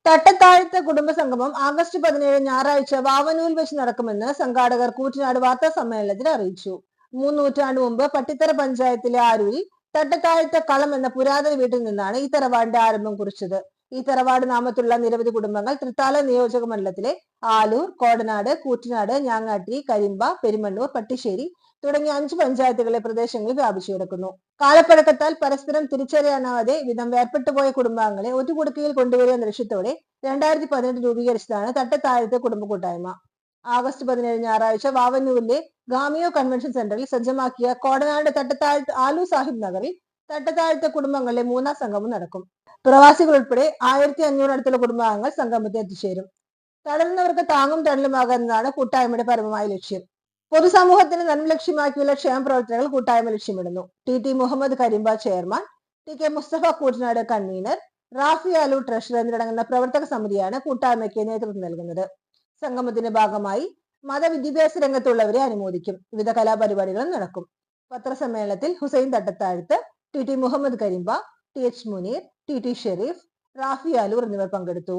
Thattathazhath കുടുംബസംഗമം August 17 ഞായറാഴ്ച വാവനൂരിൽ വെച്ച് നടക്കുമെന്ന് സംഘാടകർ കൂറ്റനാട് വാർത്താ സമ്മേളനത്തിൽ അറിയിച്ചു. 3 നൂറ്റാണ്ട് മുമ്പ് പട്ടിത്തറ പഞ്ചായത്തിലെ ആരൂരിൽ തട്ടത്താഴത്ത് കളം എന്ന പുരാതന വീട്ടിൽ നിന്നാണ് ഈ തറവാടിന്റെ ആരംഭം കുറിച്ചത്. ഈ തറവാട് നാമത്തുള്ള നിരവധി കുടുംബങ്ങൾ തൃത്താല നിയോജക മണ്ഡലത്തിലെ ആലൂർ, കോടനാട്, കൂറ്റനാട്, ഞാങ്ങാട്ടി, കരിമ്പ, പെരുമണ്ണൂർ, പട്ടിശ്ശേരി തുടങ്ങിയ 5 പഞ്ചായത്തുകളിലെ പ്രദേശങ്ങളിൽ വ്യാപിച്ചു കിടക്കുന്നു. കാലപ്പഴക്കത്താൽ പരസ്പരം തിരിച്ചറിയാനാവാതെ വിധം വേർപെട്ടുപോയ കുടുംബാംഗങ്ങളെ ഒരു കുടുക്കയിൽ കൊണ്ടുവരിക എന്ന ലക്ഷ്യത്തോടെ 2018 രൂപീകരിച്ചതാണ് തട്ടത്താഴത്തെ കുടുംബ കൂട്ടായ്മ. ആഗസ്റ്റ് 17 ഞായറാഴ്ച വാവന്നൂരിലെ ഗാമിയോ കൺവെൻഷൻ സെന്ററിൽ സജ്ജമാക്കിയ കോടനാട് തട്ടത്താഴത്ത് ആലു സാഹിബ് നഗറിൽ തട്ടത്താഴത്തെ കുടുംബങ്ങളിലെ 3ാം സംഗമം നടക്കും. പ്രവാസികൾ ഉൾപ്പെടെ 1500 അടുത്തുള്ള കുടുംബാംഗങ്ങൾ സംഗമത്തിൽ എത്തിച്ചേരും. തളർന്നവർക്ക് താങ്ങും തണലുമാകുന്നതാണ് കൂട്ടായ്മയുടെ പരമമായ ലക്ഷ്യം. പൊതുസമൂഹത്തിന് നന്മ ലക്ഷ്യമാക്കിയുള്ള ക്ഷേമ പ്രവർത്തനങ്ങൾ കൂട്ടായ്മ ലക്ഷ്യമിടുന്നു. T Muhammad Karimba chairman, T Mustafa Koottanad convener, Rafi Alu treasurer എന്നിവരടങ്ങുന്ന പ്രവർത്തക സമിതിയാണ് കൂട്ടായ്മയ്ക്ക് നേതൃത്വം നൽകുന്നത്. സംഗമത്തിന്റെ ഭാഗമായി മതവിദ്യാഭ്യാസ രംഗത്തുള്ളവരെ അനുമോദിക്കും. വിവിധ കലാപരിപാടികളും നടക്കും. പത്രസമ്മേളനത്തിൽ Hussain Thattathazhath, T Muhammad Karimba, T Muneer, T Sharif, Rafi Aloor എന്നിവർ പങ്കെടുത്തു.